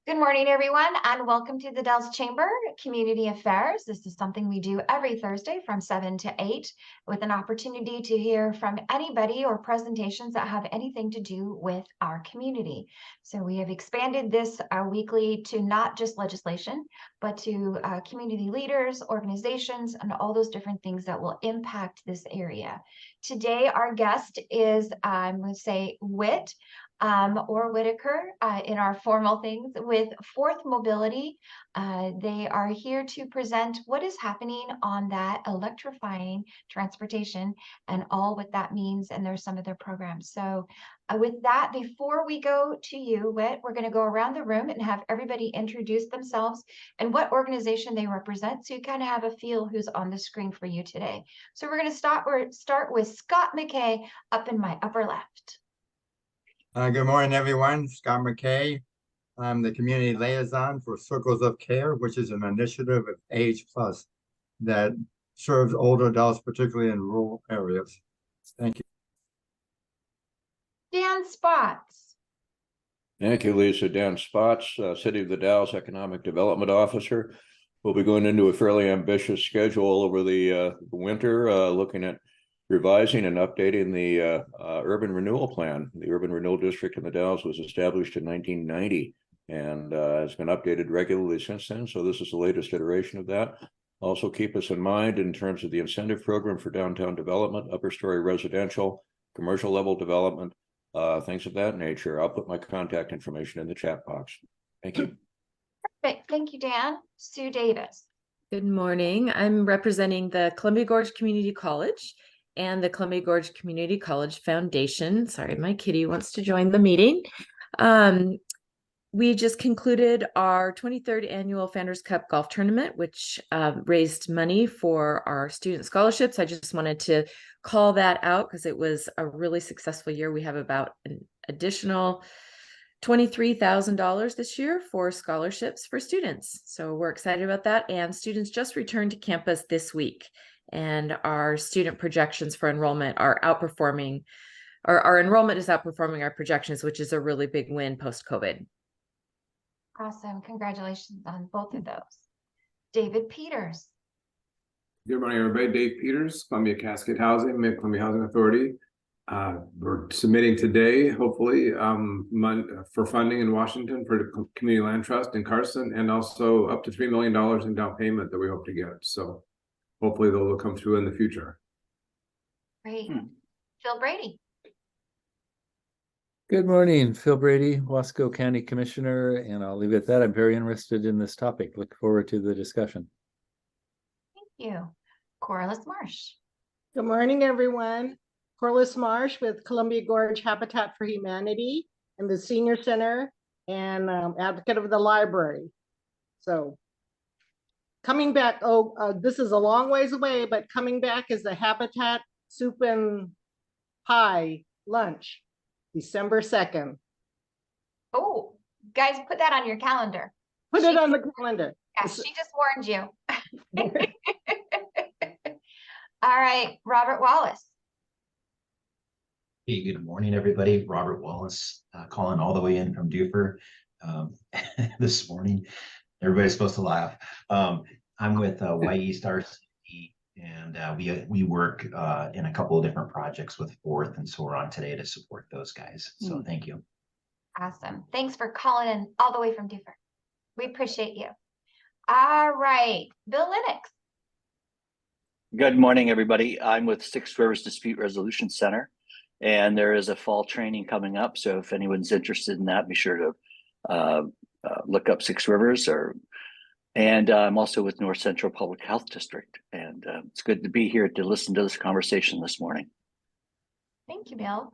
Good morning, everyone, and welcome to the Dells Chamber Community Affairs. This is something we do every Thursday from 7 to 8 with an opportunity to hear from anybody or presentations that have anything to do with our community. So we have expanded this weekly to not just legislation, but to community leaders, organizations, and all those different things that will impact this area. Today, our guest is, I'm going to say, or Whitaker in our formal things with Fourth Mobility. They are here to present what is happening on that electrifying transportation and all what that means, and there's some of their programs. So with that, before we go to you, Whit, we're going to go around the room and have everybody introduce themselves and what organization they represent, so you kind of have a feel who's on the screen for you today. So we're going to start with Scott McKay up in my upper left. Good morning, everyone. Scott McKay. I'm the community liaison for Circles of Care, which is an initiative of Age Plus that serves older adults, particularly in rural areas. Thank you. Dan Spots. Thank you, Lisa. Dan Spots, City of the Dalles Economic Development Officer. We'll be going into a fairly ambitious schedule over the winter, looking at revising and updating the urban renewal plan. The urban renewal district in the Dalles was established in 1990 and has been updated regularly since then. So this is the latest iteration of that. Also keep us in mind in terms of the incentive program for downtown development, upper story residential, commercial level development, things of that nature. I'll put my contact information in the chat box. Thank you. Perfect. Thank you, Dan. Sue Davis. Good morning. I'm representing the Columbia Gorge Community College and the Columbia Gorge Community College Foundation. Sorry, my kitty wants to join the meeting. We just concluded our 23rd annual Founders Cup golf tournament, which raised money for our student scholarships. I just wanted to call that out because it was a really successful year. We have about an additional $23,000 this year for scholarships for students. So we're excited about that. And students just returned to campus this week. And our student projections for enrollment are outperforming, or our enrollment is outperforming our projections, which is a really big win post-COVID. Awesome. Congratulations on both of those. David Peters. Good morning, everybody. Dave Peters, Columbia Cascade Housing, Mid-Columbia Housing Authority. We're submitting today, hopefully, for funding in Washington for the Community Land Trust in Carson, and also up to $3 million in down payment that we hope to get. So hopefully those will come through in the future. Great. Phil Brady. Good morning, Phil Brady, Wasco County Commissioner, and I'll leave it at that. I'm very interested in this topic. Look forward to the discussion. Thank you. Corliss Marsh. Good morning, everyone. Corliss Marsh with Columbia Gorge Habitat for Humanity and the Senior Center and advocate of the library. So coming back, this is a long ways away, but coming back is the Habitat Soup and Pie lunch, December 2nd. Oh, guys, put that on your calendar. Put it on the calendar. Yeah, she just warned you. All right, Robert Wallace. Hey, good morning, everybody. Robert Wallace, calling all the way in from Dufur this morning. Everybody's supposed to laugh. I'm with Y East RCD, and we work in a couple of different projects with Fourth, and so we're on today to support those guys. So thank you. Awesome. Thanks for calling in all the way from Dufur. We appreciate you. All right, Bill Lennox. Good morning, everybody. I'm with Six Rivers Dispute Resolution Center, and there is a fall training coming up. So if anyone's interested in that, be sure to look up Six Rivers. And I'm also with North Central Public Health District, and it's good to be here to listen to this conversation this morning. Thank you, Bill.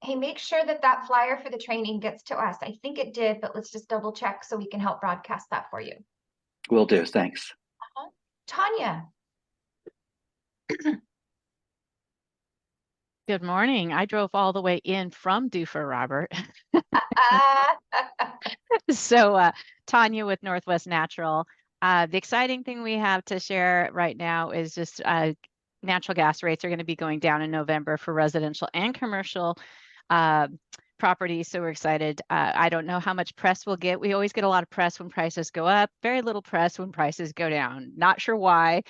Hey, make sure that flyer for the training gets to us. I think it did, but let's just double check so we can help broadcast that for you. Will do. Thanks. Tanya. Good morning. I drove all the way in from Dufur, Robert. So Tanya with Northwest Natural. The exciting thing we have to share right now is just natural gas rates are going to be going down in November for residential and commercial property. So we're excited. I don't know how much press we'll get. We always get a lot of press when prices go up, very little press when prices go down. Not sure why,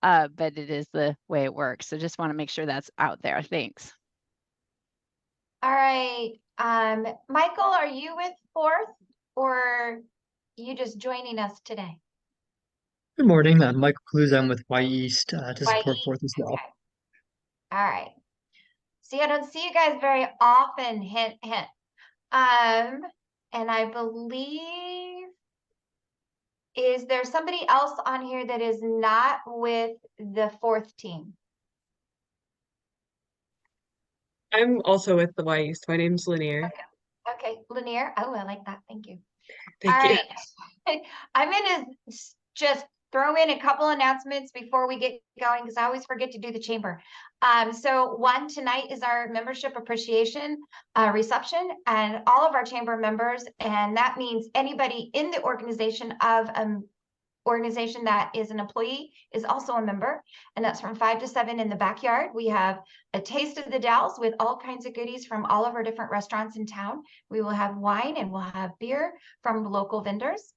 but it is the way it works. So just want to make sure that's out there. Thanks. All right. Michael, are you with Fourth or you just joining us today? Good morning. I'm Michael Clues. I'm with Y East to support East, Fourth as well. okay. All right. See, I don't see you guys very often. Hint, hint. And I believe, is there somebody else on here that is not with the Fourth team? I'm also with the Y East. My name's Lanier. Okay, Lanier. Oh, I like that. Thank you. Thank you. All right. I'm gonna just throw in a couple announcements before we get going because I always forget to do the chamber. So one, tonight is our membership appreciation reception, and all of our chamber members, and that means anybody in the organization of organization that is an employee is also a member, and that's from 5 to 7 in the backyard. We have a taste of the Dalles with all kinds of goodies from all of our different restaurants in town. We will have wine and we'll have beer from local vendors.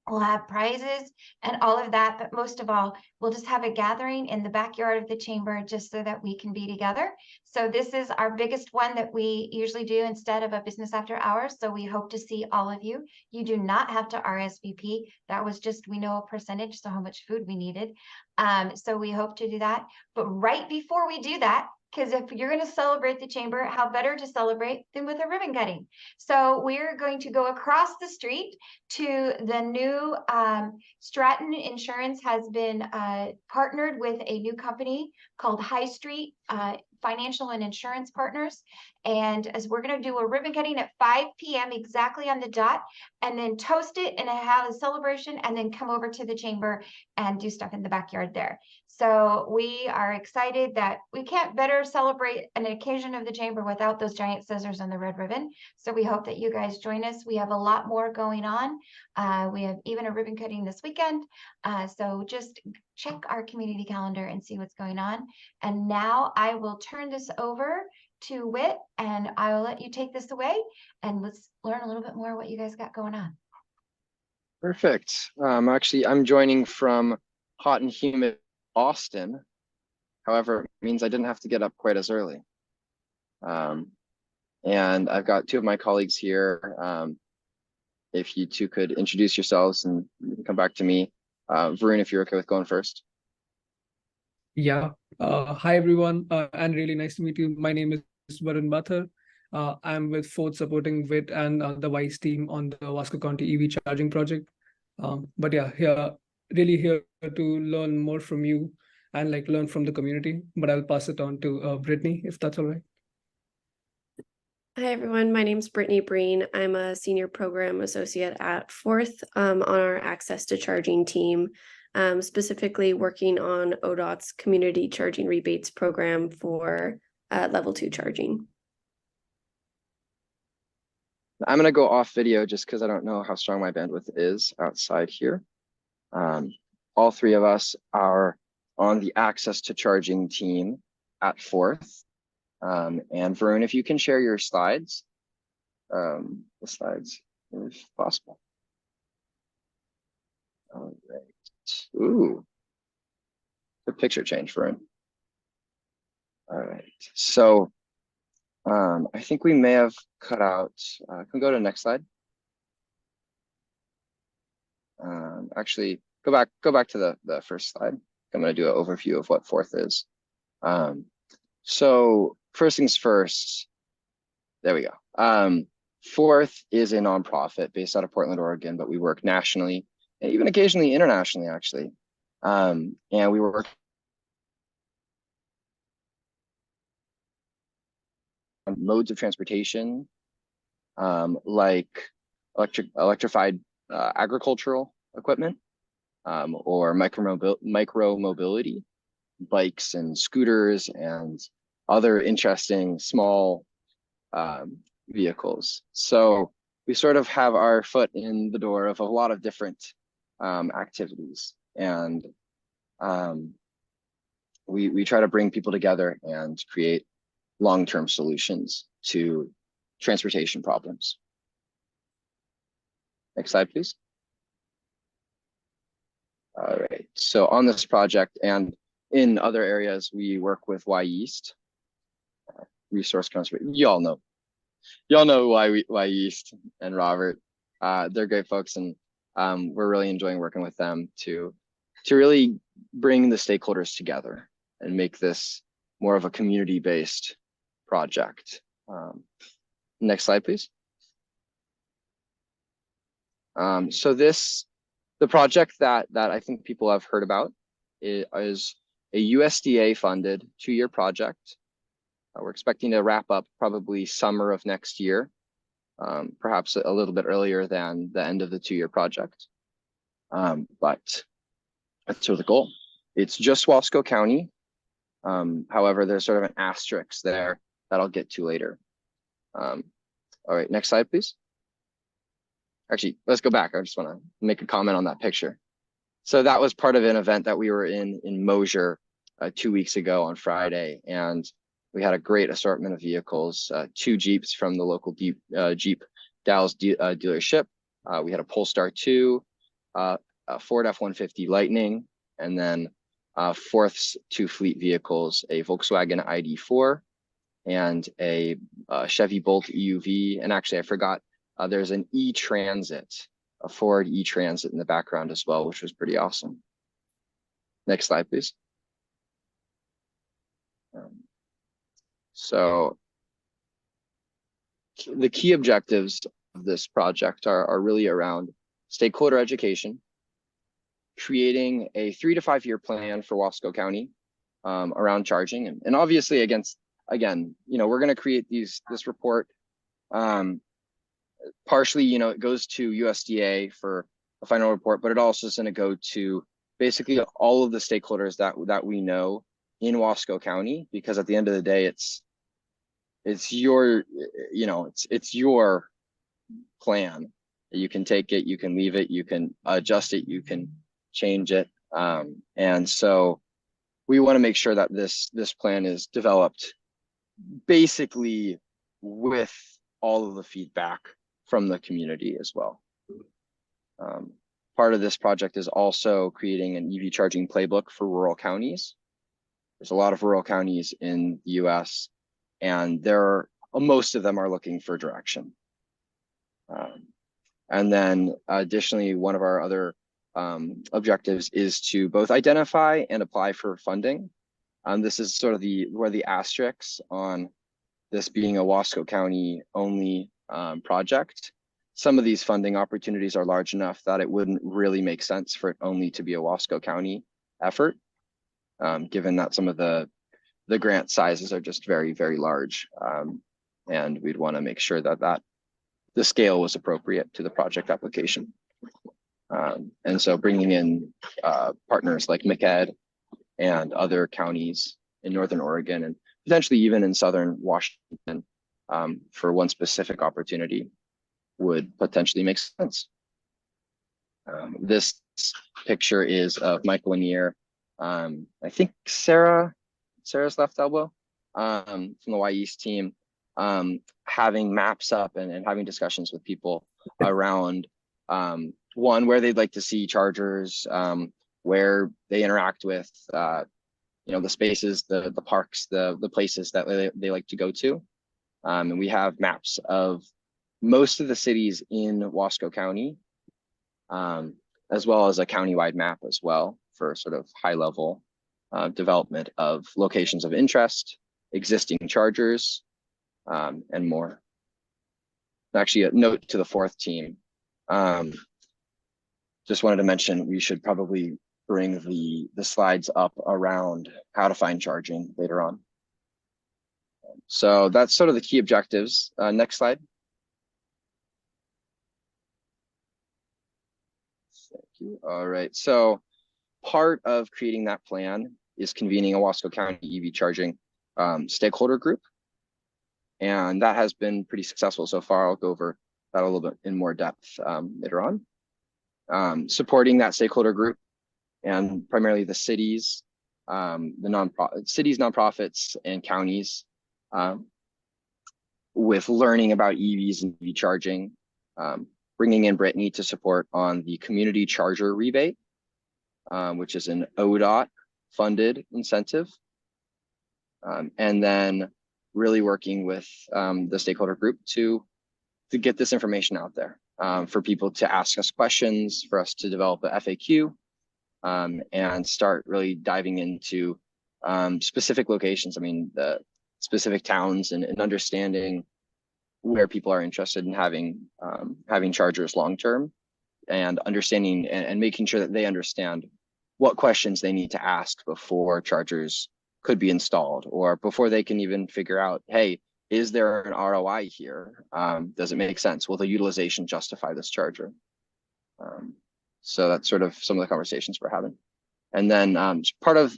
We'll have prizes and all of that, but most of all, we'll just have a gathering in the backyard of the chamber just so that we can be together. So this is our biggest one that we usually do instead of a business after hours. So we hope to see all of you. You do not have to RSVP. That was just, we know a percentage, so how much food we needed. So we hope to do that. But right before we do that, because if you're going to celebrate the chamber, how better to celebrate than with a ribbon cutting? So we're going to go across the street to the new Stratton Insurance has been partnered with a new company called High Street Financial and Insurance Partners. And as we're going to do a ribbon cutting at 5 p.m. exactly on the dot, and then toast it and have a celebration, and then come over to the chamber and do stuff in the backyard there. So we are excited that we can't better celebrate an occasion of the chamber without those giant scissors and the red ribbon. So we hope that you guys join us. We have a lot more going on. We have even a ribbon cutting this weekend. So just check our community calendar and see what's going on. And now I will turn this over to Whit, and I will let you take this away, and let's learn a little bit more what you guys got going on. Perfect. Actually, I'm joining from hot and humid Austin. However, it means I didn't have to get up quite as early. And I've got two of my colleagues here. If you two could introduce yourselves and you can come back to me. Varun, if you're okay with going first. Yeah. Hi, everyone. And really nice to meet you. My name is Varun Bathar. I'm with Fourth supporting WIT and the WISE team on the Wasco County EV charging project. But yeah, really here to learn more from you and like learn from the community. But I'll pass it on to Brittany, if that's all right. Hi, everyone. My name is Brittany Breen. I'm a senior program associate at Fourth on our access to charging team, specifically working on ODOT's community charging rebates program for level 2 charging. I'm going to go off video just because I don't know how strong my bandwidth is outside here. All three of us are on the access to charging team at Fourth. And Varun, if you can share your slides, the slides if possible. All right. Ooh, good picture change, Varun. All right. So I think we may have cut out. Can we go to the next slide? Actually, go back to the first slide. I'm going to do an overview of what Fourth is. So first things first, there we go. Fourth is a nonprofit based out of Portland, Oregon, but we work nationally and even occasionally internationally, actually. And we work on modes of transportation, like electrified agricultural equipment, or micro mobility, bikes and scooters and other interesting small vehicles. So we sort of have our foot in the door of a lot of different activities, and we try to bring people together and create long-term solutions to transportation problems. Next slide, please. All right, so on this project and in other areas, we work with Y East, resource conservation. Y'all know Y East and Robert. They're great folks, and we're really enjoying working with them to really bring the stakeholders together and make this more of a community-based project. Next slide, please. So the project that I think people have heard about is a USDA funded 2-year project. We're expecting to wrap up probably summer of next year, perhaps a little bit earlier than the end of the 2-year project. But that's sort of the goal. It's just Wasco County. However, there's sort of an asterisk there that I'll get to later. All right, next slide, please. Actually, let's go back. I just want to make a comment on that picture. So that was part of an event that we were in Mosier 2 weeks ago on Friday, and we had a great assortment of vehicles, 2 Jeeps from the local Jeep Dallas dealership. We had a Polestar 2, a Ford F-150 Lightning, and then 4th 2 fleet vehicles, a Volkswagen ID4 and a Chevy Bolt EUV. And actually, I forgot, there's an E-Transit, a Ford E-Transit in the background as well, which was pretty awesome. Next slide, please. So the key objectives of this project are really around stakeholder education, creating a 3 to 5 year plan for Wasco County around charging, and obviously again, we're going to create this report. Partially, it goes to USDA for a final report, but it also is going to go to basically all of the stakeholders that we know in Wasco County, because at the end of the day, it's your, it's your plan. You can take it, you can leave it, you can adjust it, you can change it. And so we want to make sure that this plan is developed basically with all of the feedback from the community as well. Part of this project is also creating an EV charging playbook for rural counties. There's a lot of rural counties in the US, and most of them are looking for direction. And then additionally, one of our other objectives is to both identify and apply for funding. This is sort of where the asterisks on this being a Wasco County only project. Some of these funding opportunities are large enough that it wouldn't really make sense for it only to be a Wasco County effort, given that some of the grant sizes are just very, very large. And we'd want to make sure that the scale was appropriate to the project application. And so bringing in partners like McEd and other counties in Northern Oregon and potentially even in Southern Washington for one specific opportunity would potentially make sense. This picture is of Mike Lanier. I think Sarah's left elbow from the Y East team, having maps up and having discussions with people around one, where they'd like to see chargers, where they interact with the spaces, the parks, the places that they like to go to. And we have maps of most of the cities in Wasco County, as well as a countywide map as well for sort of high level development of locations of interest, existing chargers, and more. Actually, a note to the 4th team. Just wanted to mention we should probably bring the slides up around how to find charging later on. So that's sort of the key objectives. Next slide. Thank you. All right. So part of creating that plan is convening a Wasco County EV charging stakeholder group. And that has been pretty successful so far. I'll go over that a little bit in more depth later on. Supporting that stakeholder group and primarily the cities, nonprofits, and counties with learning about EVs and EV charging, bringing in Brittany to support on the community charger rebate, which is an ODOT funded incentive. And then really working with the stakeholder group to get this information out there, for people to ask us questions, for us to develop a FAQ, and start really diving into specific locations. I mean, the specific towns, and understanding where people are interested in having chargers long term, and understanding and making sure that they understand what questions they need to ask before chargers could be installed, or before they can even figure out, hey, is there an ROI here? Does it make sense? Will the utilization justify this charger? So that's sort of some of the conversations we're having. And then part of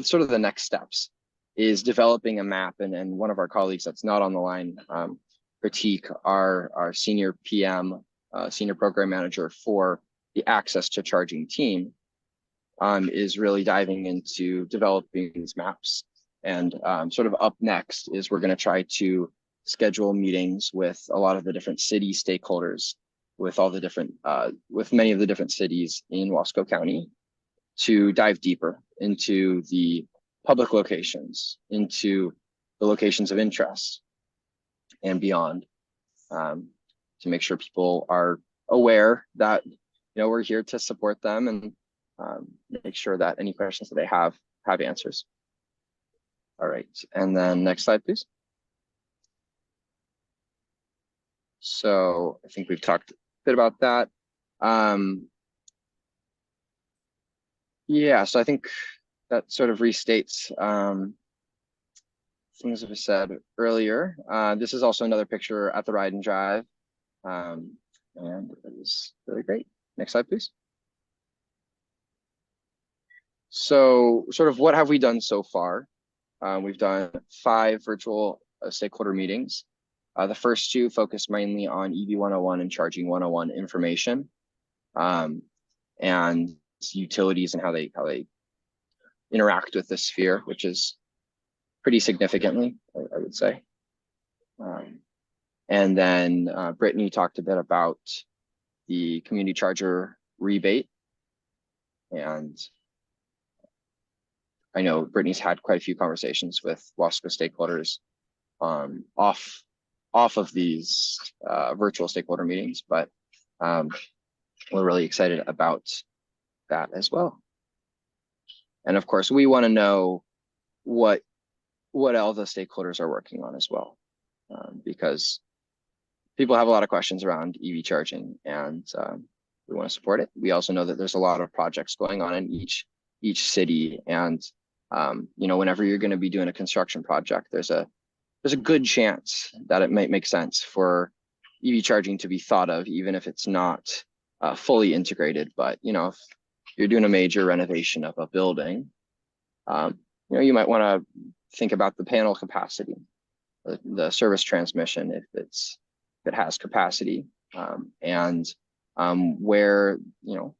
sort of the next steps is developing a map, and one of our colleagues that's not on the line, Pratik, our senior PM, senior program manager for the access to charging team, is really diving into developing these maps. And sort of up next is we're going to try to schedule meetings with a lot of the different city stakeholders, with all the different, with many of the different cities in Wasco County, to dive deeper into the public locations, into the locations of interest and beyond, to make sure people are aware that, you know, we're here to support them, and make sure that any questions that they have answers. All right, and then next slide, please. So I think we've talked a bit about that. Yeah, so I think that sort of restates things that were said earlier. This is also another picture at the Ride and Drive, and it is really great. Next slide, please. So sort of what have we done so far? We've done 5 virtual stakeholder meetings. The first 2 focus mainly on EV 101 and Charging 101 information, and utilities and how they interact with the sphere, which is pretty significantly, I would say. And then Brittany talked a bit about the community charger rebate, and I know Brittany's had quite a few conversations with Wasco stakeholders off of these virtual stakeholder meetings, but we're really excited about that as well. And of course, we want to know what all the stakeholders are working on as well, because people have a lot of questions around EV charging, and we want to support it. We also know that there's a lot of projects going on in each city, and you know, whenever you're going to be doing a construction project, there's a good chance that it might make sense for EV charging to be thought of, even if it's not fully integrated. But you know, if you're doing a major renovation of a building, you know, you might want to think about the panel capacity, the service transmission, if it has capacity, and where, you know,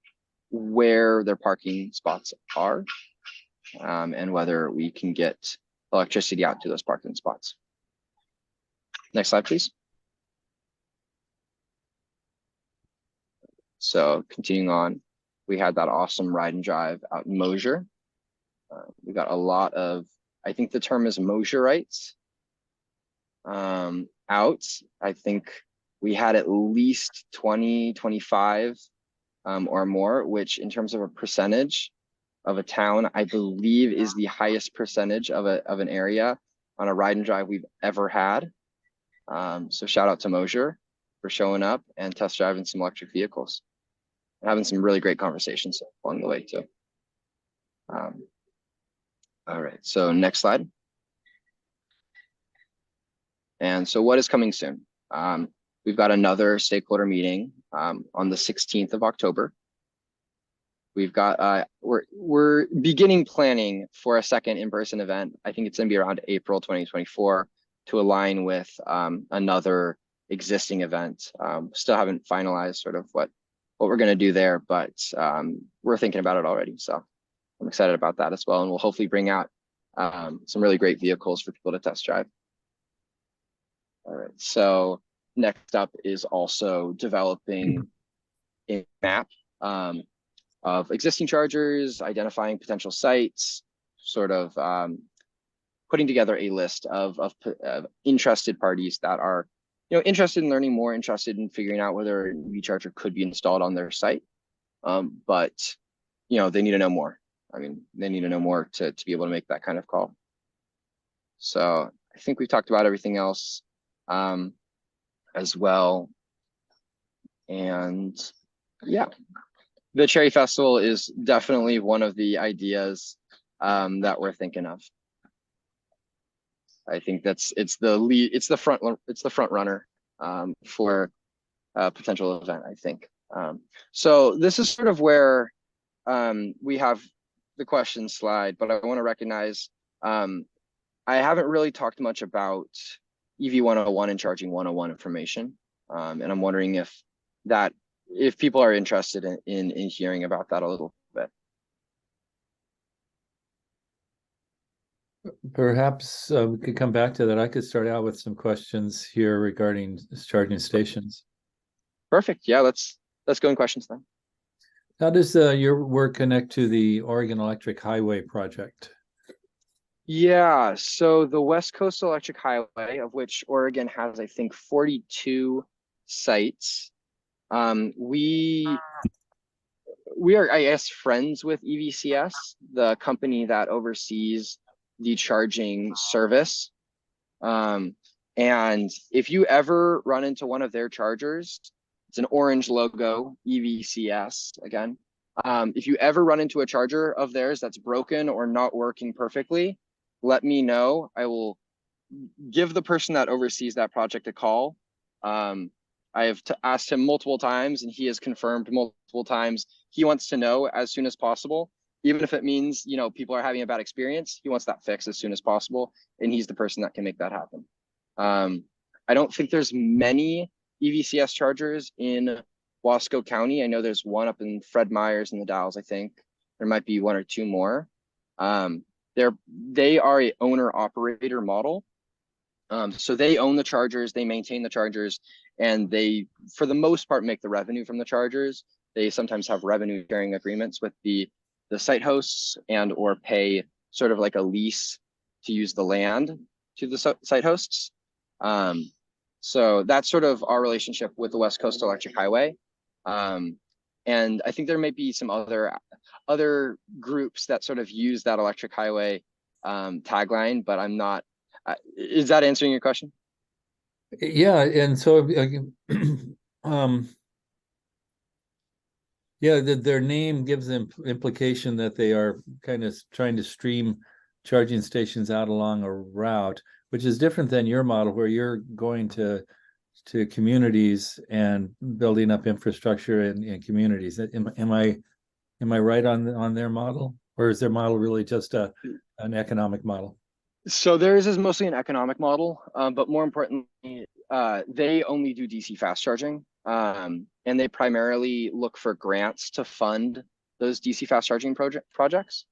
where their parking spots are, and whether we can get electricity out to those parking spots. Next slide, please. So continuing on, we had that awesome ride and drive out in Mosier. We got a lot of, I think the term is Mosierites out. I think we had at least 20, 25 or more, which in terms of a percentage of a town, I believe is the highest percentage of an area on a ride and drive we've ever had. So shout out to Mosier for showing up and test driving some electric vehicles, and having some really great conversations along the way too. All right, so next slide. And so what is coming soon? We've got another stakeholder meeting on the 16th of October. We've got, we're beginning planning for a second in-person event. I think it's gonna be around April 2024 to align with another existing event. Still haven't finalized sort of what we're gonna do there, but we're thinking about it already. So I'm excited about that as well. And we'll hopefully bring out some really great vehicles for people to test drive. All right, so next up is also developing a map of existing chargers, identifying potential sites, sort of putting together a list of interested parties that are, interested in learning more, interested in figuring out whether an EV charger could be installed on their site. But they need to know more. I mean, they need to know more to be able to make that kind of call. So I think we've talked about everything else as well. And yeah, the Cherry Festival is definitely one of the ideas that we're thinking of. I think it's the front runner for a potential event, I think. So this is sort of where we have the question slide, but I want to recognize I haven't really talked much about EV 101 and charging 101 information. And I'm wondering if people are interested in hearing about that a little bit. Perhaps we could come back to that. I could start out with some questions here regarding charging stations. Perfect. Yeah, let's go in questions then. How does your work connect to the Oregon Electric Highway project? Yeah, so the West Coast Electric Highway, of which Oregon has, I think, 42 sites. We are, I guess, friends with EVCS, the company that oversees the charging service. And if you ever run into one of their chargers, it's an orange logo, EVCS again. If you ever run into a charger of theirs that's broken or not working perfectly, let me know. I will give the person that oversees that project a call. I have asked him multiple times, and he has confirmed multiple times he wants to know as soon as possible, even if it means people are having a bad experience. He wants that fixed as soon as possible, and he's the person that can make that happen. I don't think there's many EVCS chargers in Wasco County. I know there's one up in Fred Meyers in the Dalles. I think there might be one or two more. They are a owner operator model. So they own the chargers, they maintain the chargers, and they, for the most part, make the revenue from the chargers. They sometimes have revenue sharing agreements with the site hosts and or pay sort of like a lease to use the land to the site hosts. So that's sort of our relationship with the West Coast Electric Highway. And I think there may be some other groups that sort of use that electric highway tagline, but I'm not. Is that answering your question? Yeah, and so yeah, their name gives them implication that they are kind of trying to stream charging stations out along a route, which is different than your model, where you're going to communities and building up infrastructure in communities. Am I right on their model, or is their model really just an economic model? So theirs is mostly an economic model, but more importantly, they only do DC fast charging, and they primarily look for grants to fund those DC fast charging projects.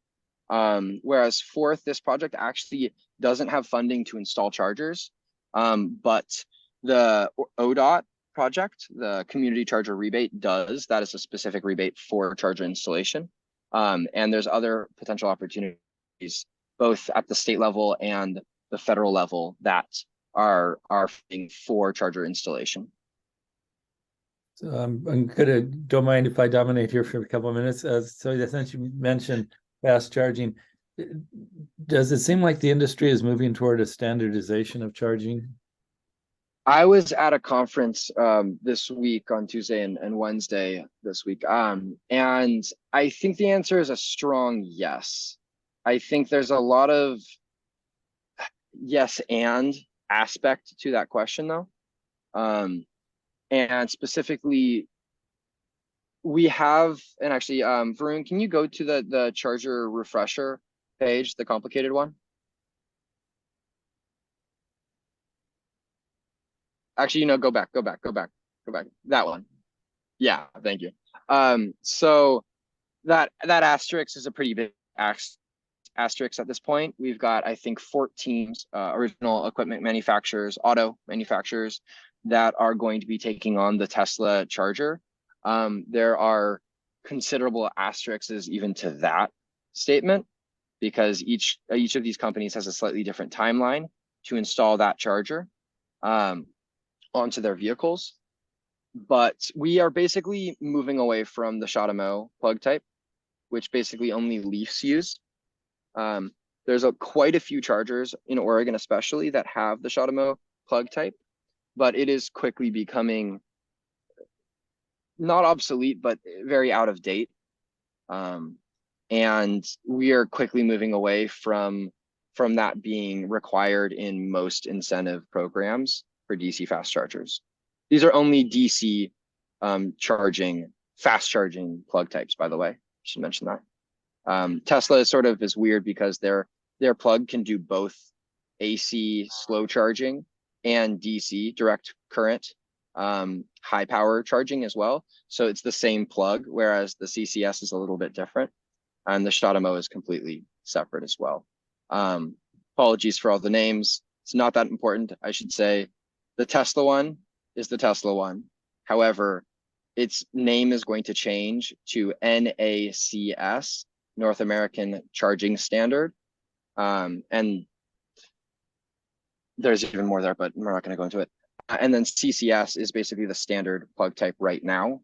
Whereas Fourth, this project actually doesn't have funding to install chargers, but the ODOT project, the community charger rebate, does. That is a specific rebate for charger installation. And there's other potential opportunities both at the state level and the federal level that are funding for charger installation. So don't mind if I dominate here for a couple of minutes. So since you mentioned fast charging, does it seem like the industry is moving toward a standardization of charging? I was at a conference this week on Tuesday and Wednesday this week, and I think the answer is a strong yes. I think there's a lot of yes and aspect to that question though. And specifically, we have, and actually, Varun, can you go to the charger refresher page, the complicated one? Actually, go back. That one. Yeah, thank you. So that asterisk is a pretty big asterisks at this point. We've got, I think, 14 original equipment manufacturers, auto manufacturers that are going to be taking on the Tesla charger. There are considerable asterisks even to that statement, because each of these companies has a slightly different timeline to install that charger onto their vehicles. But we are basically moving away from the Shadamo plug type, which basically only Leafs use. There's quite a few chargers in Oregon, especially, that have the Shadamo plug type, but it is quickly becoming not obsolete, but very out of date. And we are quickly moving away from that being required in most incentive programs for DC fast chargers. These are only DC fast charging plug types, by the way. I should mention that. Tesla is weird because their plug can do both AC slow charging and DC direct current high power charging as well. So it's the same plug, whereas the CCS is a little bit different, and the Shadamo is completely separate as well. Apologies for all the names. It's not that important. I should say the Tesla one is the Tesla one. However, its name is going to change to NACS, North American Charging Standard. And there's even more there, but we're not going to go into it. And then CCS is basically the standard plug type right now,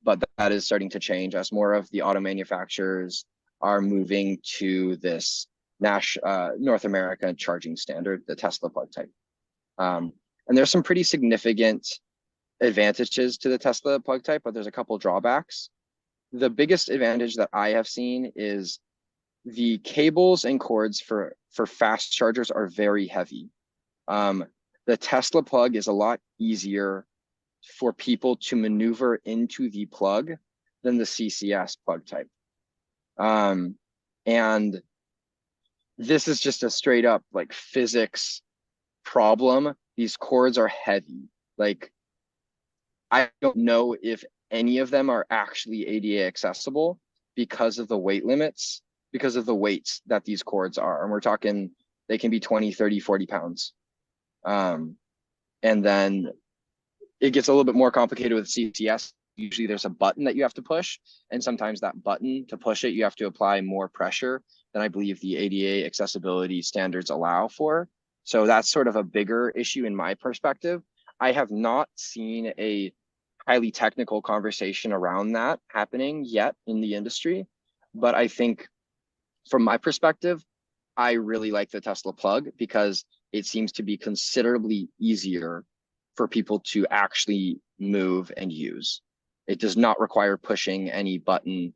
but that is starting to change as more of the auto manufacturers are moving to this North America charging standard, the Tesla plug type. And there's some pretty significant advantages to the Tesla plug type, but there's a couple drawbacks. The biggest advantage that I have seen is the cables and cords for fast chargers are very heavy. The Tesla plug is a lot easier for people to maneuver into the plug than the CCS plug type. And this is just a straight up physics problem. These cords are heavy. I don't know if any of them are actually ADA accessible because of the weight limits, because of the weights that these cords are. And we're talking, they can be 20, 30, 40 pounds. And then it gets a little bit more complicated with CCS. Usually there's a button that you have to push, and sometimes that button, to push it, you have to apply more pressure than I believe the ADA accessibility standards allow for. So that's sort of a bigger issue in my perspective. I have not seen a highly technical conversation around that happening yet in the industry, but I think from my perspective, I really like the Tesla plug because it seems to be considerably easier for people to actually move and use. It does not require pushing any button.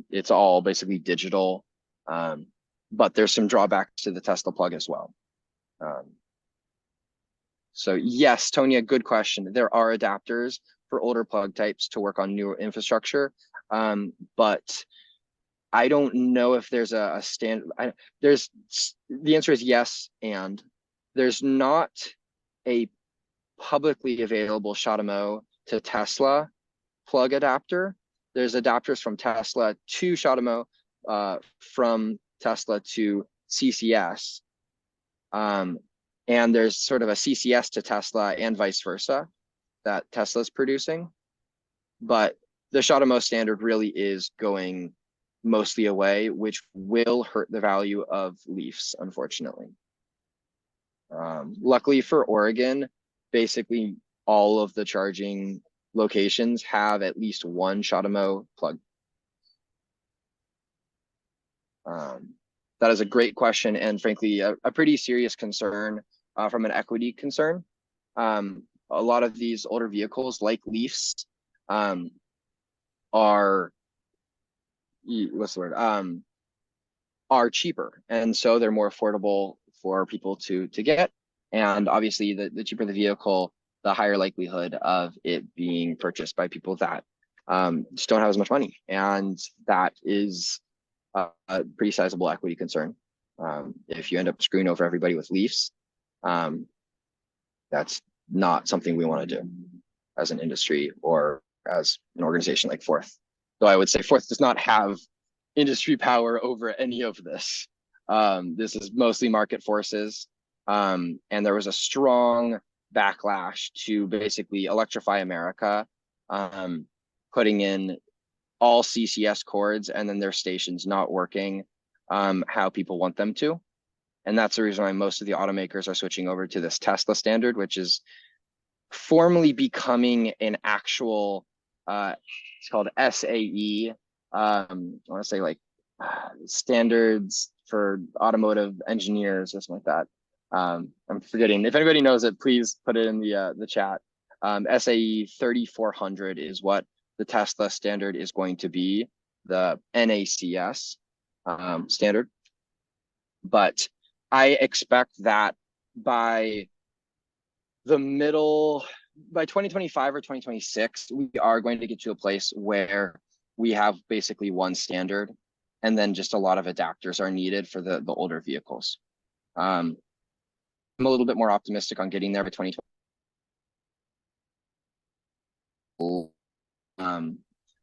It's all basically digital, but there's some drawbacks to the Tesla plug as well. So yes, Tonya, good question. There are adapters for older plug types to work on newer infrastructure, but I don't know if there's a standard. The answer is yes, and there's not a publicly available Shadamo to Tesla plug adapter. There's adapters from Tesla to Shadamo, from Tesla to CCS. And there's sort of a CCS to Tesla and vice versa that Tesla's producing. But the Shadamo standard really is going mostly away, which will hurt the value of Leafs, unfortunately. Luckily for Oregon, basically all of the charging locations have at least one Shadamo plug. That is a great question, and frankly, a pretty serious concern from an equity concern. A lot of these older vehicles, like Leafs, are cheaper, and so they're more affordable for people to get. And obviously, the cheaper the vehicle, the higher likelihood of it being purchased by people that just don't have as much money, and that is a pretty sizable equity concern. If you end up screwing over everybody with Leafs, that's not something we want to do as an industry or as an organization like Forth. Though I would say Forth does not have industry power over any of this. This is mostly market forces. And there was a strong backlash to basically electrify America, putting in all CCS cords and then their stations not working how people want them to. And that's the reason why most of the automakers are switching over to this Tesla standard, which is formally becoming an actual, it's called SAE. I want to say like standards for automotive engineers or something like that. I'm forgetting. If anybody knows it, please put it in the chat. SAE 3400 is what the Tesla standard is going to be, the NACS standard. But I expect that by 2025 or 2026, we are going to get to a place where we have basically one standard, and then just a lot of adapters are needed for the older vehicles. I'm a little bit more optimistic on getting there by 2020.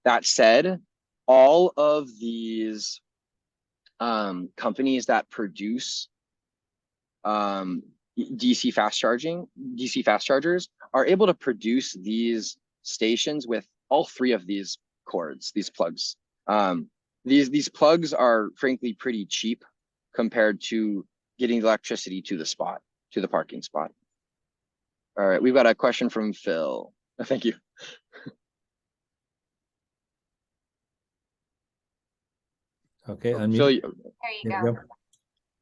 That said, all of these companies that produce DC fast chargers are able to produce these stations with all three of these cords, these plugs. These plugs are frankly pretty cheap compared to getting electricity to the spot, to the parking spot. All right, we've got a question from Phil. Thank you. Okay, unmute. There you go.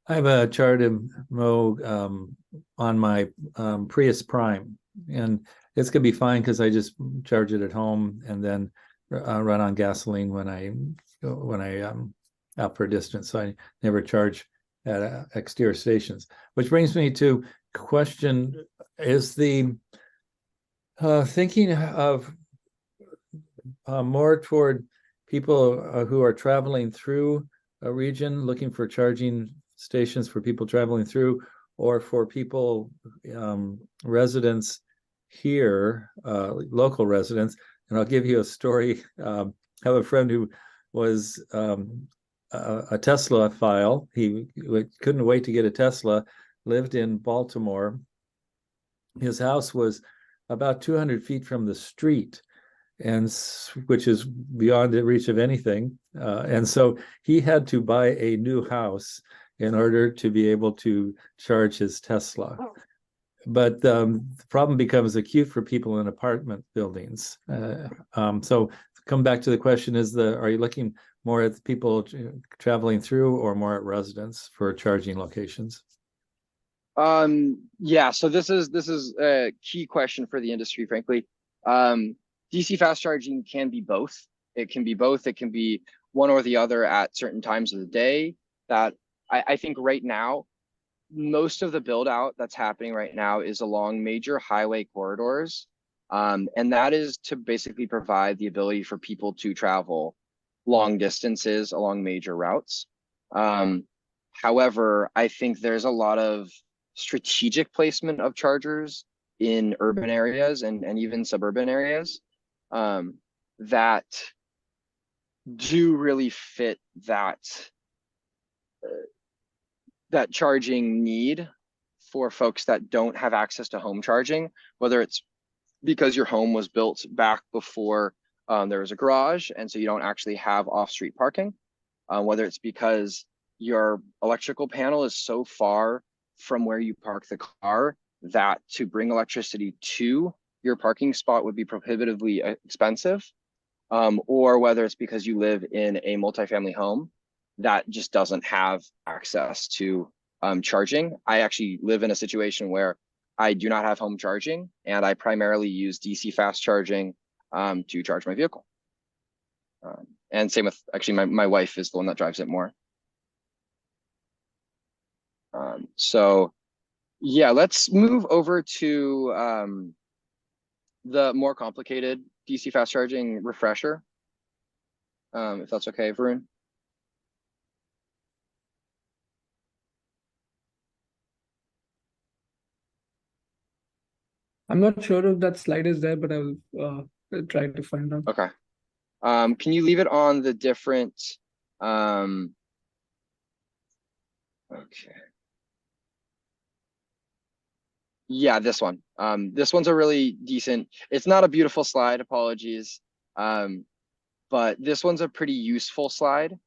I have a ChargeMO on my Prius Prime, and it's gonna be fine because I just charge it at home and then run on gasoline when I out for a distance. So I never charge at exterior stations. Which brings me to question: is the thinking of more toward people who are traveling through a region looking for charging stations for people traveling through, or for people residents here, local residents? And I'll give you a story. I have a friend who was a Tesla file. He couldn't wait to get a Tesla, lived in Baltimore. His house was about 200 feet from the street, and which is beyond the reach of anything. And so he had to buy a new house in order to be able to charge his Tesla. But the problem becomes acute for people in apartment buildings. So come back to the question: are you looking more at people traveling through, or more at residents for charging locations? Yeah, so this is a key question for the industry, frankly. DC fast charging can be both. It can be both. It can be one or the other at certain times of the day. That I think right now, most of the build out that's happening right now is along major highway corridors. And that is to basically provide the ability for people to travel long distances along major routes. However, I think there's a lot of strategic placement of chargers in urban areas and even suburban areas that do really fit that charging need for folks that don't have access to home charging, whether it's because your home was built back before there was a garage and so you don't actually have off-street parking, whether it's because your electrical panel is so far from where you park the car that to bring electricity to your parking spot would be prohibitively expensive, or whether it's because you live in a multifamily home that just doesn't have access to charging. I actually live in a situation where I do not have home charging, and I primarily use DC fast charging to charge my vehicle. And same with, actually, my wife is the one that drives it more. So yeah, let's move over to the more complicated DC fast charging refresher, if that's okay, Varun. I'm not sure if that slide is there, but I'll try to find out. Okay. Can you leave it on the different Okay. Yeah, this one. This one's a really decent, it's not a beautiful slide, apologies. But this one's a pretty useful slide.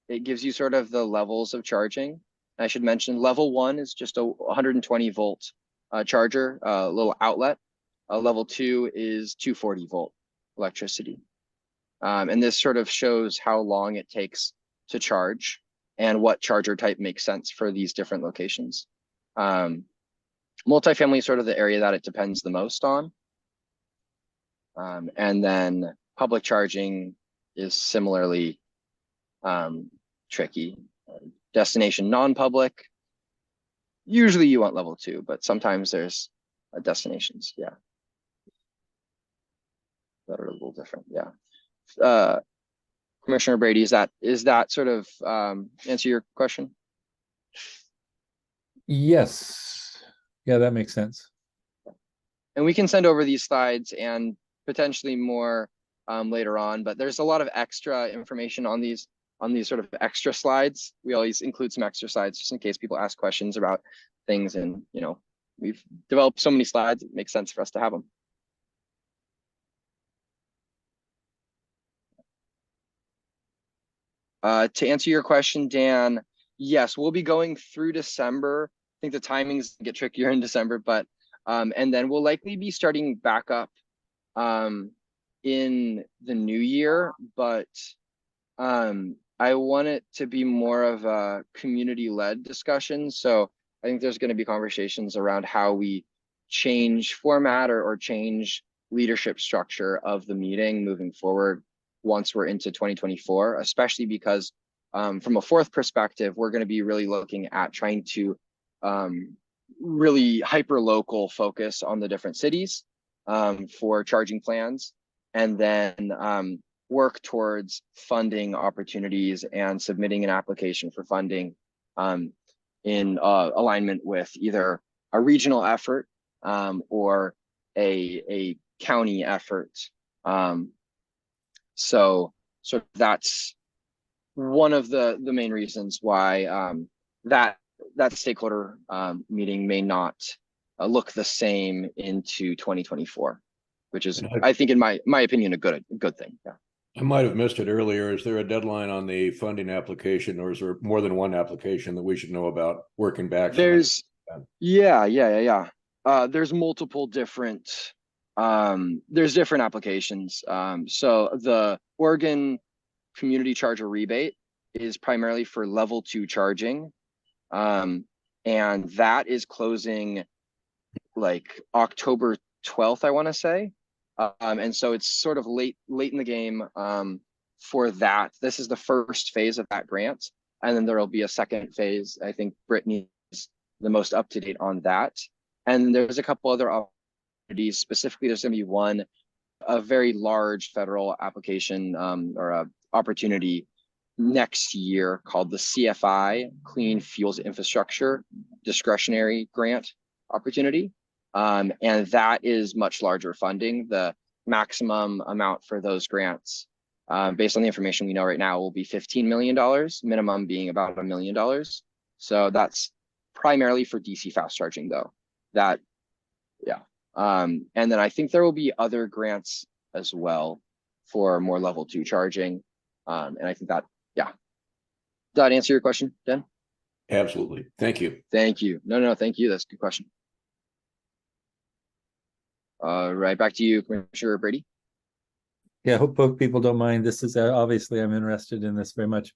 It gives you sort of the levels of charging. I should mention level 1 is just a 120 volt charger, little outlet. Level 2 is 240 volt electricity. And this sort of shows how long it takes to charge and what charger type makes sense for these different locations. Multifamily is sort of the area that it depends the most on. And then public charging is similarly tricky. Destination non-public, usually you want level 2, but sometimes there's destinations, yeah, that are a little different, yeah. Commissioner Brady, is that sort of answer your question? Yes. Yeah, that makes sense. And we can send over these slides and potentially more later on, but there's a lot of extra information on these sort of extra slides. We always include some extra slides just in case people ask questions about things, and you know, we've developed so many slides, it makes sense for us to have them. To answer your question, Dan, yes, we'll be going through December. I think the timings get trickier in December, but and then we'll likely be starting back up in the new year, but I want it to be more of a community-led discussion. So I think there's going to be conversations around how we change format or change leadership structure of the meeting moving forward once we're into 2024, especially because from a fourth perspective, we're going to be really looking at trying to really hyper-local focus on the different cities for charging plans, and then work towards funding opportunities and submitting an application for funding in alignment with either a regional effort or a county effort. So that's one of the main reasons why that stakeholder meeting may not look the same into 2024, which is, I think, in my opinion, a good thing. Yeah. I might have missed it earlier. Is there a deadline on the funding application, or is there more than one application that we should know about working back? There's, yeah. There's multiple different, there's different applications. So the Oregon Community Charger Rebate is primarily for level 2 charging. And that is closing like October 12th, I want to say. And so it's sort of late in the game for that. This is the first phase of that grant, and then there will be a second phase. I think Brittany is the most up to date on that. And there's a couple other opportunities. Specifically, there's going to be a very large federal application or a opportunity next year called the CFI, Clean Fuels Infrastructure Discretionary Grant Opportunity. And that is much larger funding. The maximum amount for those grants, based on the information we know right now, will be $15 million, minimum being about $1 million. So that's primarily for DC fast charging though. And then I think there will be other grants as well for more level 2 charging. And I think that, did that answer your question, Dan? Absolutely. Thank you. Thank you. No, thank you. That's a good question. Right, back to you, Commissioner Brady. Yeah, I hope people don't mind. This is obviously I'm interested in this very much.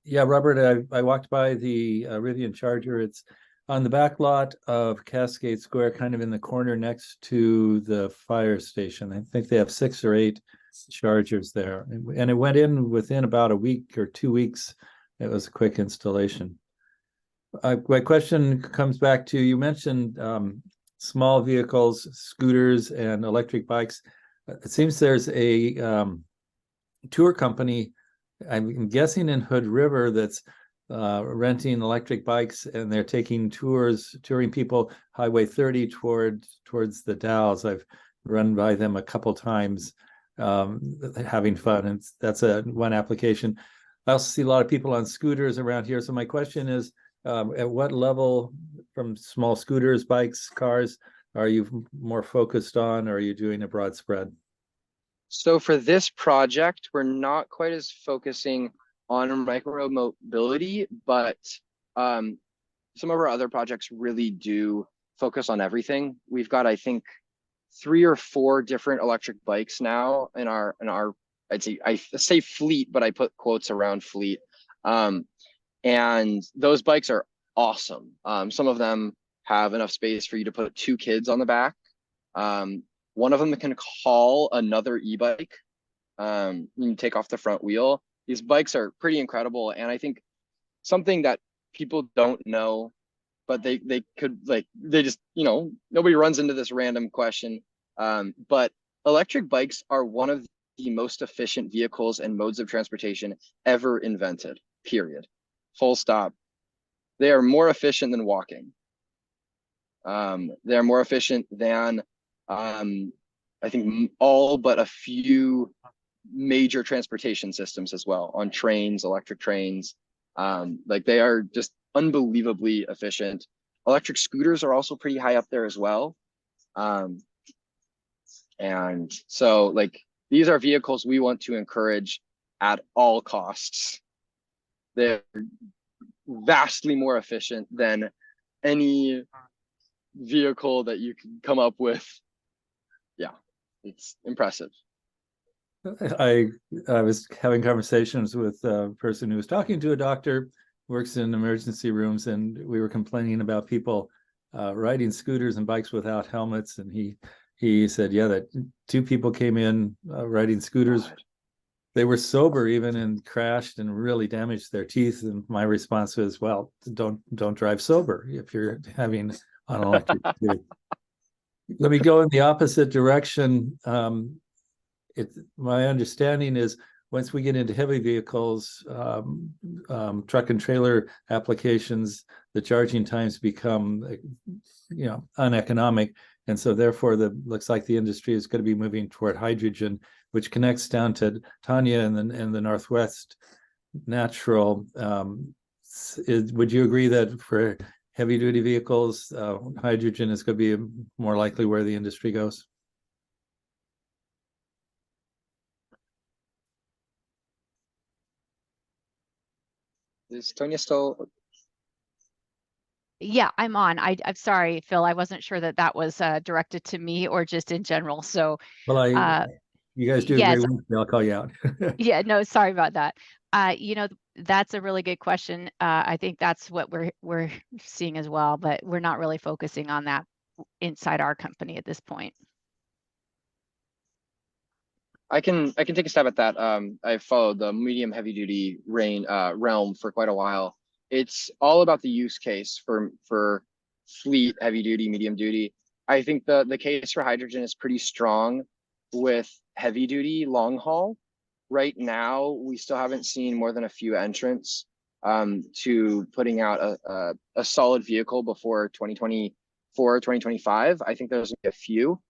Yeah, Robert, I walked by the Rivian Charger. It's on the back lot of Cascade Square, kind of in the corner next to the fire station. I think they have 6 or 8 chargers there, and it went in within about a week or 2 weeks. It was a quick installation. My question comes back to, you mentioned small vehicles, scooters, and electric bikes. It seems there's a tour company, I'm guessing in Hood River, that's renting electric bikes, and they're taking touring people Highway 30 towards the Dalles. I've run by them a couple times, having fun, and that's one application. I also see a lot of people on scooters around here. So my question is, at what level, from small scooters, bikes, cars, are you more focused on, or are you doing a broad spread? So for this project, we're not quite as focusing on micro mobility, but some of our other projects really do focus on everything. We've got, I think, 3 or 4 different electric bikes now in our I say fleet, but I put quotes around fleet. And those bikes are awesome. Some of them have enough space for you to put 2 kids on the back. One of them can haul another e-bike. You can take off the front wheel. These bikes are pretty incredible. And I think something that people don't know, but they could, like, they just, nobody runs into this random question. But electric bikes are one of the most efficient vehicles and modes of transportation ever invented, period. Full stop. They are more efficient than walking. They're more efficient than, I think, all but a few major transportation systems as well, on trains, electric trains. Like, they are just unbelievably efficient. Electric scooters are also pretty high up there as well. And so, like, these are vehicles we want to encourage at all costs. They're vastly more efficient than any vehicle that you can come up with. Yeah, it's impressive. I was having conversations with a person who was talking to a doctor, works in emergency rooms, and we were complaining about people riding scooters and bikes without helmets. And he said, yeah, that 2 people came in riding scooters. God. They were sober even, and crashed and really damaged their teeth. And my response was, well, don't drive sober if you're having an electric scooter. Let me go in the opposite direction. My understanding is, once we get into heavy vehicles, truck and trailer applications, the charging times become, uneconomic. And so therefore, looks like the industry is going to be moving toward hydrogen, which connects down to Tanya and the Northwest Natural. Would you agree that for heavy duty vehicles, hydrogen is going to be more likely where the industry goes? Is Tonya still? Yeah, I'm on. I'm sorry, Phil. I wasn't sure that was directed to me or just in general. So, well, you guys do yes. a great work. I'll call you out. Yeah, no, sorry about that. That's a really good question. I think that's what we're seeing as well, but we're not really focusing on that inside our company at this point. I can take a stab at that. I've followed the medium heavy duty realm for quite a while. It's all about the use case for fleet, heavy duty, medium duty. I think the case for hydrogen is pretty strong with heavy duty long haul. Right now, we still haven't seen more than a few entrants to putting out a solid vehicle before 2024, 2025. I think there's a few.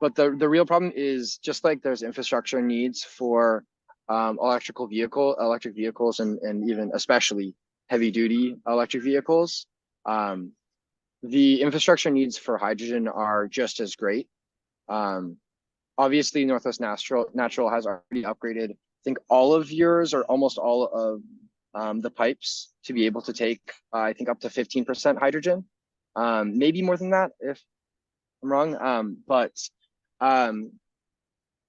But the real problem is, just like there's infrastructure needs for electric vehicles and even especially heavy duty electric vehicles, the infrastructure needs for hydrogen are just as great. Obviously, Northwest Natural has already upgraded, I think, all of yours or almost all of the pipes to be able to take, I think, up to 15% hydrogen, maybe more than that if I'm wrong. But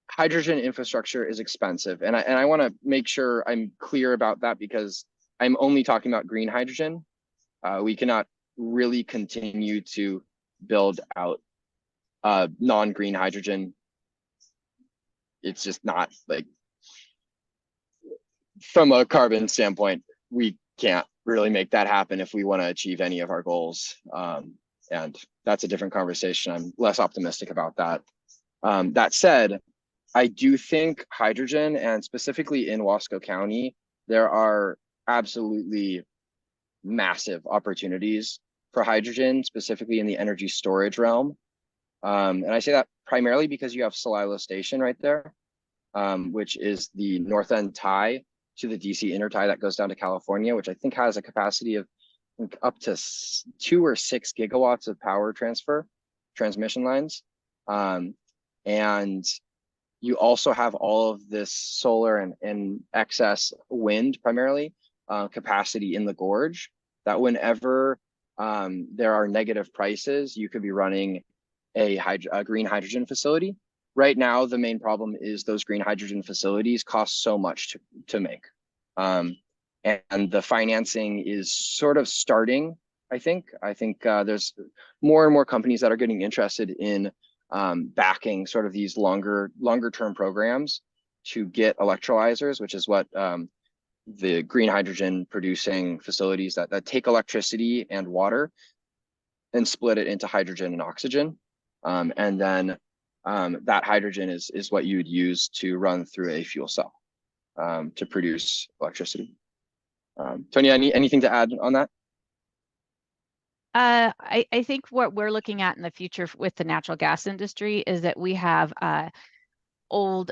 hydrogen infrastructure is expensive, and I want to make sure I'm clear about that, because I'm only talking about green hydrogen. We cannot really continue to build out non-green hydrogen. It's just not, like, from a carbon standpoint, we can't really make that happen if we want to achieve any of our goals. And that's a different conversation. I'm less optimistic about that. That said, I do think hydrogen, and specifically in Wasco County, there are absolutely massive opportunities for hydrogen, specifically in the energy storage realm. And I say that primarily because you have Celilo Station right there, which is the north end tie to the DC intertie that goes down to California, which I think has a capacity of up to 2 or 6 gigawatts of power transmission lines. And you also have all of this solar and excess wind, primarily capacity in the gorge, that whenever there are negative prices, you could be running a green hydrogen facility. Right now, the main problem is those green hydrogen facilities cost so much to make. And the financing is sort of starting, I think. There's more and more companies that are getting interested in backing sort of these longer term programs to get electrolyzers, which is what the green hydrogen producing facilities that take electricity and water and split it into hydrogen and oxygen. And then that hydrogen is what you would use to run through a fuel cell to produce electricity. Tony, anything to add on that? I think what we're looking at in the future with the natural gas industry is that we have old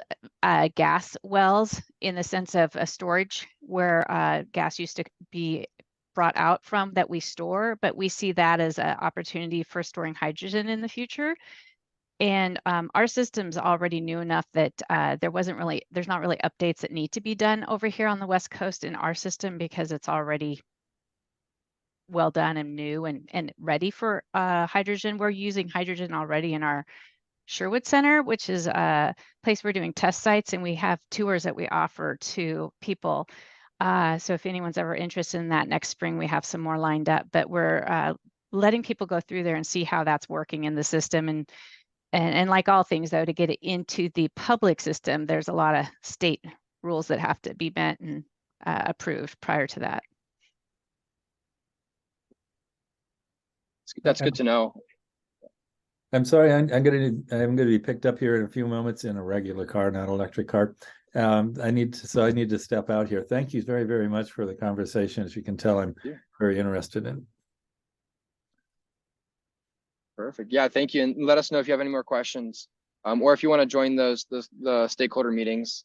gas wells, in the sense of a storage where gas used to be brought out from, that we store, but we see that as an opportunity for storing hydrogen in the future. And our system's already new enough that there's not really updates that need to be done over here on the West Coast in our system, because it's already well done and new and ready for hydrogen. We're using hydrogen already in our Sherwood Center, which is a place we're doing test sites, and we have tours that we offer to people. So if anyone's ever interested in that, next spring we have some more lined up, but we're letting people go through there and see how that's working in the system. And like all things, though, to get it into the public system, there's a lot of state rules that have to be met and approved prior to that. That's good to know. I'm sorry, I'm gonna be picked up here in a few moments in a regular car, not electric car. I need to step out here. Thank you very, very much for the conversation. As you can tell, I'm very interested in. Perfect. Yeah, thank you. And let us know if you have any more questions, or if you want to join the stakeholder meetings.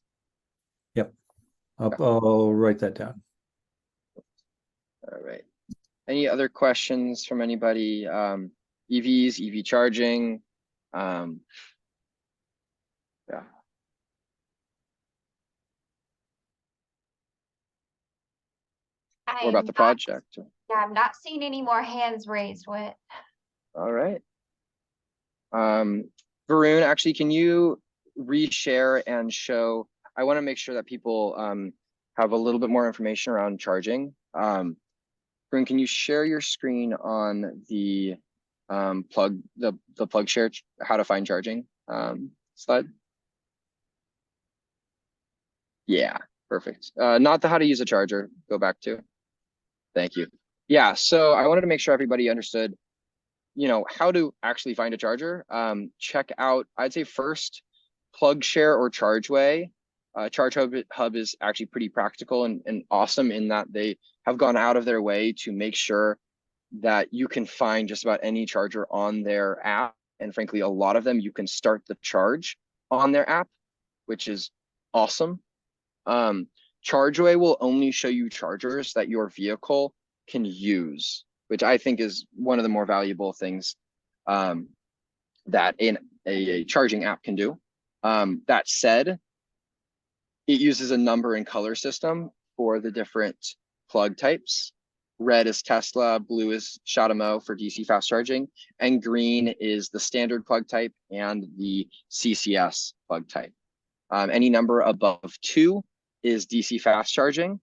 Yep, I'll write that down. All right. Any other questions from anybody? EVs, EV charging. Yeah. Or about the project. Yeah, I'm not seeing any more hands raised. What? All right. Varun, actually, can you reshare and show? I want to make sure that people have a little bit more information around charging. Varun, can you share your screen on the plug share, how to find charging slide? Yeah, perfect. Not the how to use a charger, go back to. Thank you. Yeah, so I wanted to make sure everybody understood, how to actually find a charger. Check out, I'd say first, PlugShare or ChargeWay. Charge Hub is actually pretty practical and awesome in that they have gone out of their way to make sure that you can find just about any charger on their app. And frankly, a lot of them, you can start the charge on their app, which is awesome. ChargeWay will only show you chargers that your vehicle can use, which I think is one of the more valuable things that a charging app can do. That said, it uses a number and color system for the different plug types. Red is Tesla, blue is Shademo for DC fast charging, and green is the standard plug type and the CCS plug type. Any number above 2 is DC fast charging.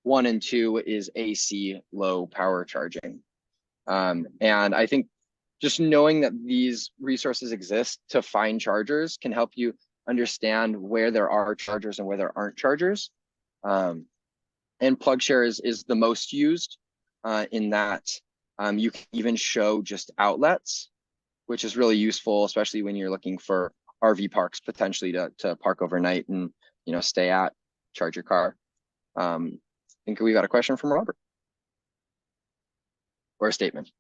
1 and 2 is AC low power charging. And I think just knowing that these resources exist to find chargers can help you understand where there are chargers and where there aren't chargers. And PlugShare is the most used in that you can even show just outlets, which is really useful, especially when you're looking for RV parks potentially to park overnight and stay at, charge your car. I think we got a question from Robert or a statement.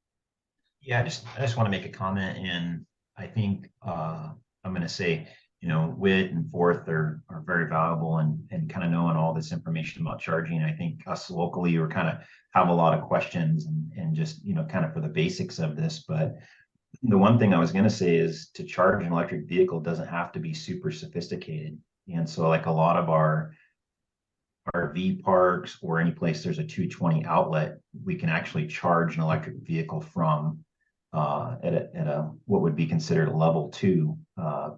Yeah, I just want to make a comment, and I think I'm going to say Whit and Forth are very valuable and kind of knowing all this information about charging. I think us locally are kind of have a lot of questions and just, kind of for the basics of this. But the one thing I was going to say is to charge an electric vehicle doesn't have to be super sophisticated. And so like a lot of our RV parks or any place there's a 220 outlet, we can actually charge an electric vehicle from at a what would be considered a level 2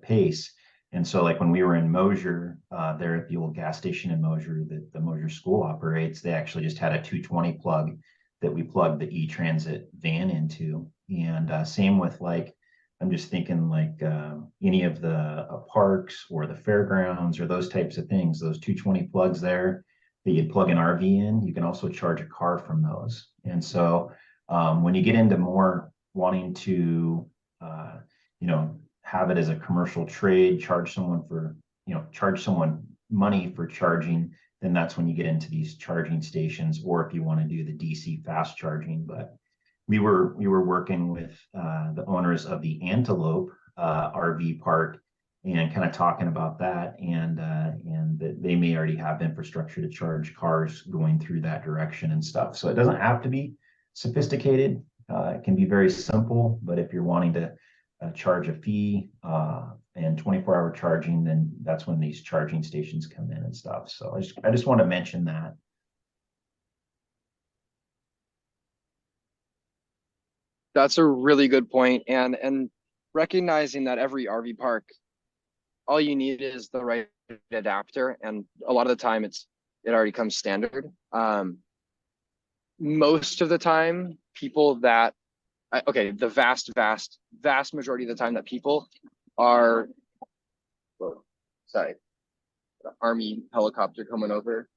pace. And so like when we were in Mosier, there at the old gas station in Mosier that the Mosier school operates, they actually just had a 220 plug that we plugged the e-transit van into. And same with like, I'm just thinking like any of the parks or the fairgrounds or those types of things, those 220 plugs there that you'd plug an RV in, you can also charge a car from those. And so when you get into more wanting to, have it as a commercial trade, charge someone money for charging, then that's when you get into these charging stations, or if you want to do the DC fast charging. But we were working with the owners of the Antelope RV park and kind of talking about that, and that they may already have infrastructure to charge cars going through that direction and stuff. So it doesn't have to be sophisticated. It can be very simple, but if you're wanting to charge a fee and 24-hour charging, then that's when these charging stations come in and stuff. So I just want to mention that. That's a really good point. And recognizing that every RV park, all you need is the right adapter. And a lot of the time it already comes standard. Most of the time, people that, the vast majority of the time that people are, sorry, the Army helicopter coming over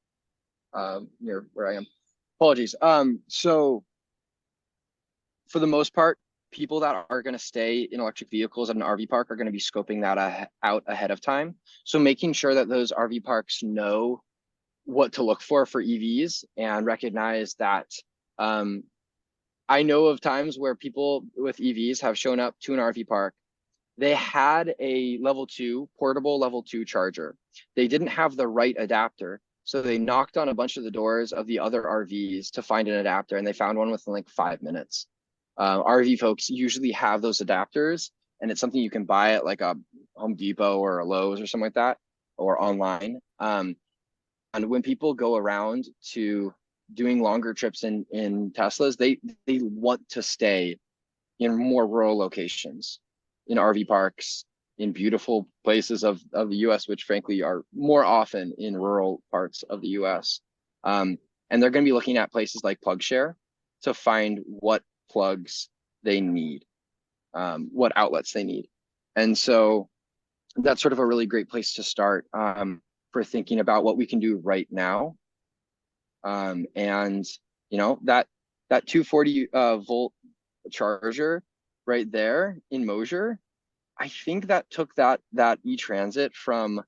near where I am. Apologies. So for the most part, people that are going to stay in electric vehicles at an RV park are going to be scoping that out ahead of time. So making sure that those RV parks know what to look for EVs and recognize that I know of times where people with EVs have shown up to an RV park. They had a portable level 2 charger. They didn't have the right adapter. So they knocked on a bunch of the doors of the other RVs to find an adapter, and they found one within like 5 minutes. RV folks usually have those adapters, and it's something you can buy at like a Home Depot or a Lowe's or something like that, or online. And when people go around to doing longer trips in Teslas, they want to stay in more rural locations, in RV parks, in beautiful places of the US, which frankly are more often in rural parts of the US. And they're going to be looking at places like PlugShare to find what plugs they need, what outlets they need. And so that's sort of a really great place to start for thinking about what we can do right now. And that 240 volt charger right there in Mosier, I think that took that e-transit from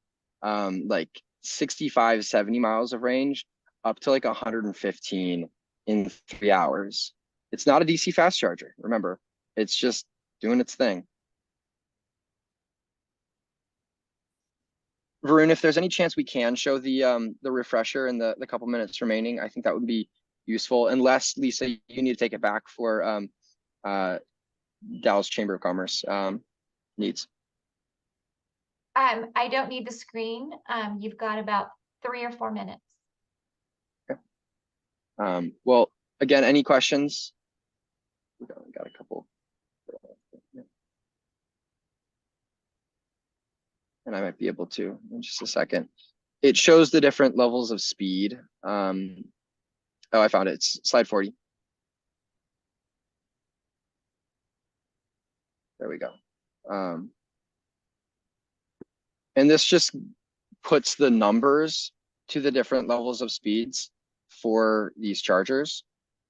like 65, 70 miles of range up to like 115 in 3 hours. It's not a DC fast charger, remember, it's just doing its thing. Varun, if there's any chance we can show the refresher in the couple minutes remaining, I think that would be useful. Unless, Lisa, you need to take it back for Dallas Chamber of Commerce needs. I don't need the screen. You've got about 3 or 4 minutes. Okay. Well, again, any questions? We got a couple. And I might be able to in just a second. It shows the different levels of speed. Oh, I found it. It's slide 40. There we go. And this just puts the numbers to the different levels of speeds for these chargers.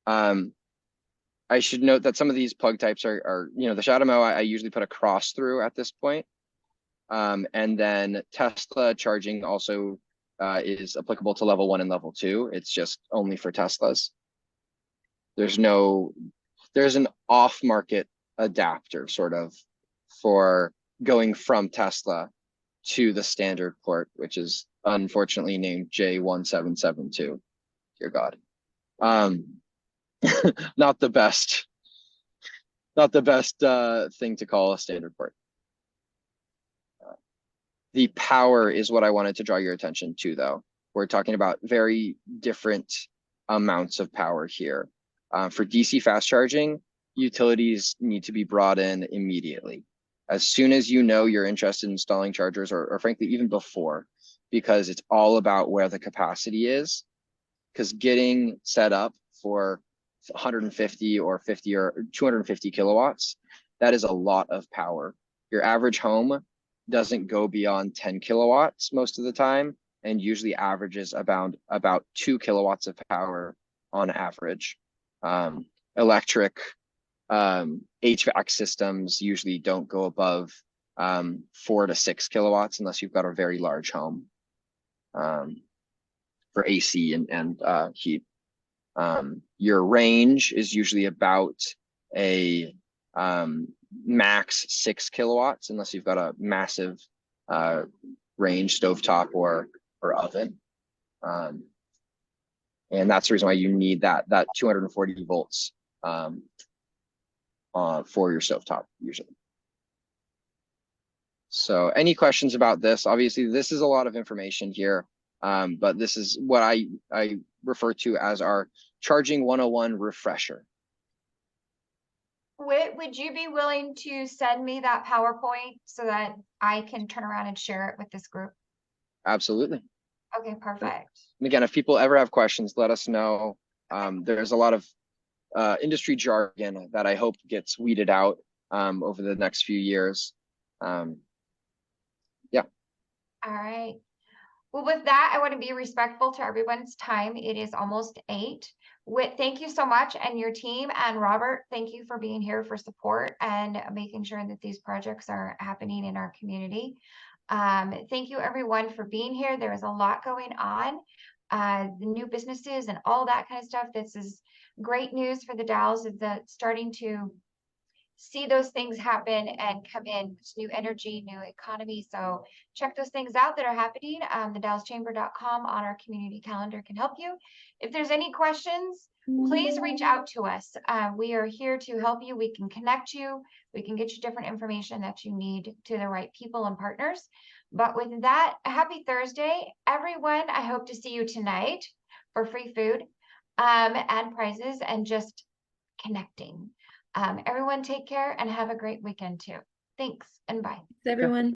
I should note that some of these plug types are the Shadow Mo, I usually put a cross through at this point. And then Tesla charging also is applicable to level 1 and level 2. It's just only for Teslas. There's an off-market adapter sort of for going from Tesla to the standard port, which is unfortunately named J1772. Dear God. Not the best thing to call a standard port. The power is what I wanted to draw your attention to, though. We're talking about very different amounts of power here. For DC fast charging, utilities need to be brought in immediately. As soon as you know you're interested in installing chargers, or frankly, even before, because it's all about where the capacity is. Because getting set up for 150 or 50 or 250 kilowatts, that is a lot of power. Your average home doesn't go beyond 10 kilowatts most of the time, and usually averages about 2 kilowatts of power on average. Electric HVAC systems usually don't go above 4 to 6 kilowatts unless you've got a very large home for AC and heat. Your range is usually about a max 6 kilowatts unless you've got a massive range stovetop or oven. And that's the reason why you need that 240 volts for your stovetop usually. So any questions about this? Obviously, this is a lot of information here, but this is what I refer to as our Charging 101 refresher. Whit, would you be willing to send me that PowerPoint so that I can turn around and share it with this group? Absolutely. Okay, perfect. And again, if people ever have questions, let us know. There's a lot of industry jargon that I hope gets weeded out over the next few years. Yeah. All right. Well, with that, I want to be respectful to everyone's time. It is almost 8. Whit, thank you so much, and your team. And Robert, thank you for being here for support and making sure that these projects are happening in our community. Thank you everyone for being here. There is a lot going on. The new businesses and all that kind of stuff. This is great news for the Dalles, is that starting to see those things happen and come in. It's new energy, new economy. So check those things out that are happening. The DallesChamber.com on our community calendar can help you. If there's any questions, please reach out to us. We are here to help you. We can connect you. We can get you different information that you need to the right people and partners. But with that, happy Thursday, everyone. I hope to see you tonight for free food and prizes and just connecting. Everyone take care and have a great weekend too. Thanks and bye. Thanks, everyone.